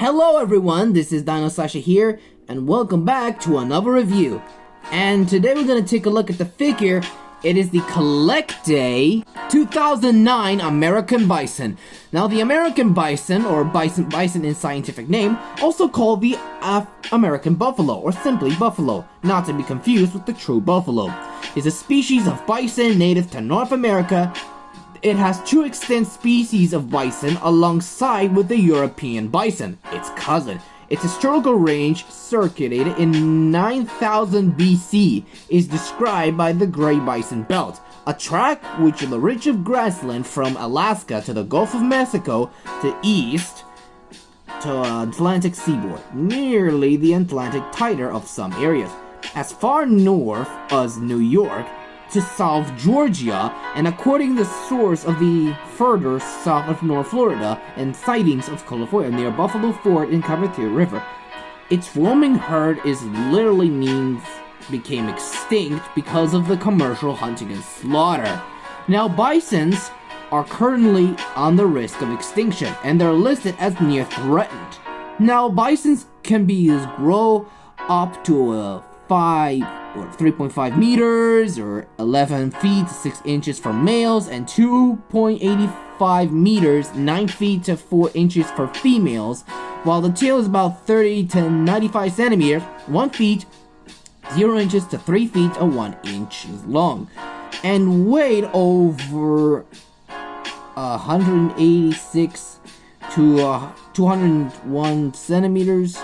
Hello everyone, this is DinoSasha here, and welcome back to another review. And today we're going to take a look at the figure. It is the CollectA 2009 American Bison. Now the American Bison, or Bison in scientific name, also called the American Buffalo, or simply Buffalo, not to be confused with the true buffalo, is a species of bison native to North America. It has two extant species of bison alongside with the European bison, its cousin. Its historical range, circulated in 9000 BC, is described by the Great Bison Belt, a tract which is the reach of grassland from Alaska to the Gulf of Mexico to east to Atlantic seaboard, nearly the Atlantic tidal of some areas, as far north as New York to South Georgia, and according to the source of the further south of North Florida and sightings of California near Buffalo Fort in Cavite River. Its roaming herd is literally became extinct because of the commercial hunting and slaughter. Now bisons are currently on the risk of extinction, and they're listed as near threatened. Now bisons can grow up to 3.5 meters or 11 feet 6 inches for males, and 2.85 meters 9 feet to 4 inches for females, while the tail is about 30 to 95 centimeters 1 feet 0 inches to 3 feet or 1 inch long, and weighed over 186 to 201 centimeters.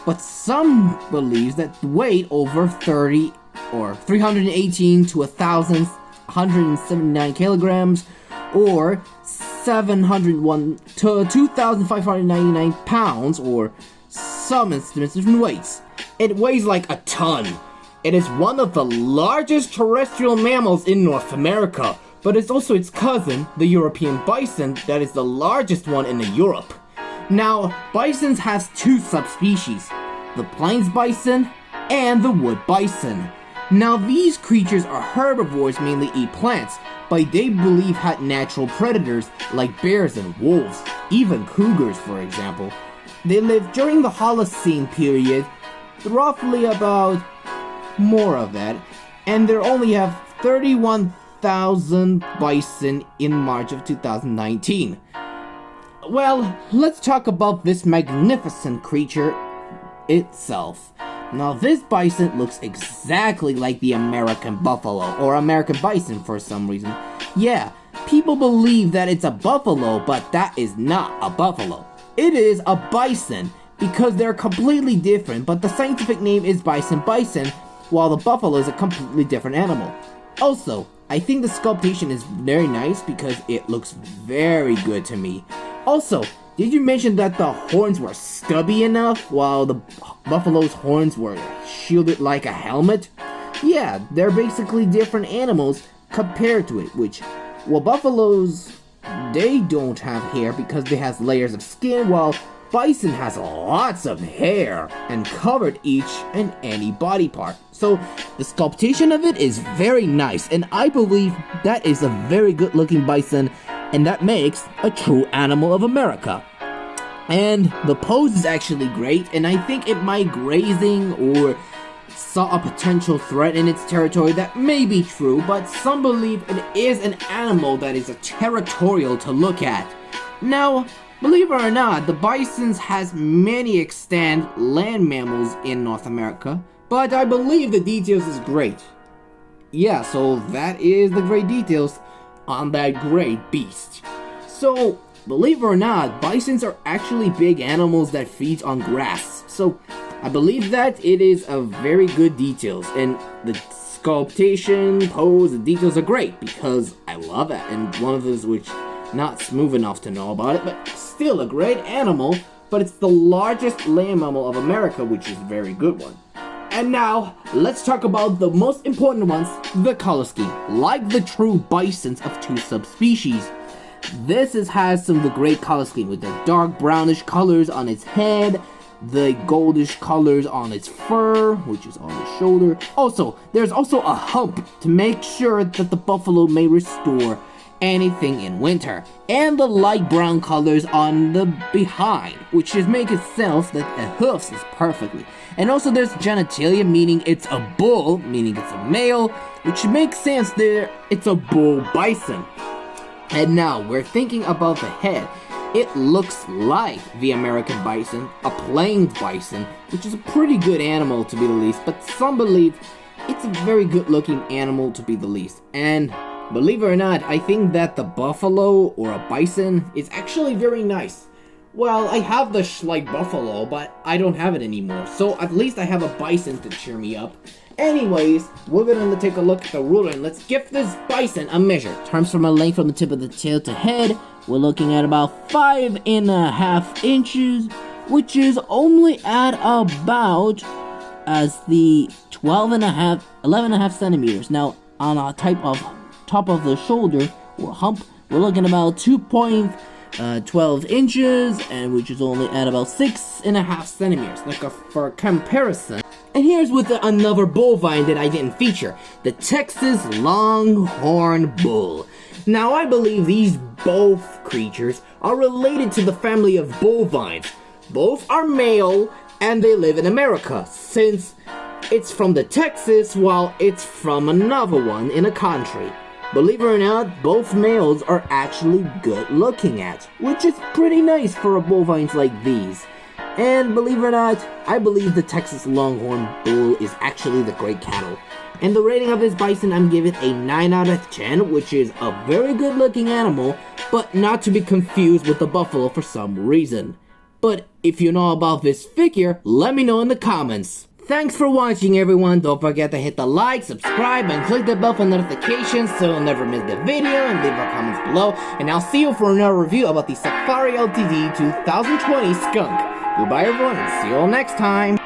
But some believes that weight over 30 or 318 to 1,179 kilograms or 701 to 2,599 pounds, or some estimates different weights. It weighs like a ton. It is one of the largest terrestrial mammals in North America, but it's also its cousin, the European bison, that is the largest one in Europe. Now, bisons has two subspecies, the plains bison and the wood bison. Now, these creatures are herbivores, mainly eat plants, but they believe had natural predators like bears and wolves, even cougars for example. They lived during the Holocene period, roughly about more of that, and there only have 31,000 bison in March of 2019. Well, let's talk about this magnificent creature itself. Now, this bison looks exactly like the American buffalo, or American bison for some reason. Yeah, people believe that it's a buffalo, but that is not a buffalo. It is a bison, because they're completely different, but the scientific name is bison, while the buffalo is a completely different animal. Also, I think the sculptation is very nice because it looks very good to me. Also, did you mention that the horns were stubby enough while the buffalo's horns were shielded like a helmet? Yeah, they're basically different animals compared to it, well, buffaloes, they don't have hair because they have layers of skin, while bison has lots of hair and covered each and any body part. So the sculptation of it is very nice, and I believe that is a very good looking bison, and that makes a true animal of America. And the pose is actually great, and I think it might grazing or saw a potential threat in its territory. That may be true, but some believe it is an animal that is a territorial to look at. Now, believe it or not, the bison has many extant land mammals in North America, but I believe the details is great. Yeah, so that is the great details on that great beast. So, believe it or not, bisons are actually big animals that feed on grass. So, I believe that it is a very good details, and the sculptation, pose, the details are great because I love it, and one of those which not smooth enough to know about it, but still a great animal, but it's the largest land mammal of America, which is a very good one. And now, let's talk about the most important ones, the color scheme. Like the true bisons of two subspecies, this has some of the great color scheme with the dark brownish colors on its head, the goldish colors on its fur, which is on the shoulder. Also, there's also a hump to make sure that the buffalo may restore anything in winter, and the light brown colors on the behind, which just make it sense that the hoofs is perfectly. And also there's genitalia, meaning it's a bull, meaning it's a male, which makes sense there, it's a bull bison. And now we're thinking about the head. It looks like the American bison, a plains bison, which is a pretty good animal to be the least, but some believe it's a very good looking animal to be the least. And believe it or not, I think that the buffalo or a bison is actually very nice. Well, I have the Schleich buffalo, but I don't have it anymore, so at least I have a bison to cheer me up. Anyways, we're gonna take a look at the ruler and let's give this bison a measure. In terms from a length from the tip of the tail to head, we're looking at about 5.5 inches, which is only at about as the 11.5 centimeters. Now, on a top of the shoulder or hump, we're looking about 2.12 inches, and which is only at about 6.5 centimeters. For comparison. And here's with another bovine that I didn't feature, the Texas Longhorn Bull. Now I believe these both creatures are related to the family of bovines. Both are male and they live in America, since it's from the Texas while it's from another one in a country. Believe it or not, both males are actually good looking at, which is pretty nice for a bovines like these. And believe it or not, I believe the Texas Longhorn Bull is actually the great cattle. And the rating of this bison, I'm giving a 9 out of 10, which is a very good looking animal, but not to be confused with the buffalo for some reason. But if you know about this figure, let me know in the comments. Thanks for watching everyone, don't forget to hit the like, subscribe, and click the bell for notifications so you'll never miss the video, and leave your comments below, and I'll see you for another review about the Safari Ltd 2020 Skunk. Goodbye everyone, and see you all next time.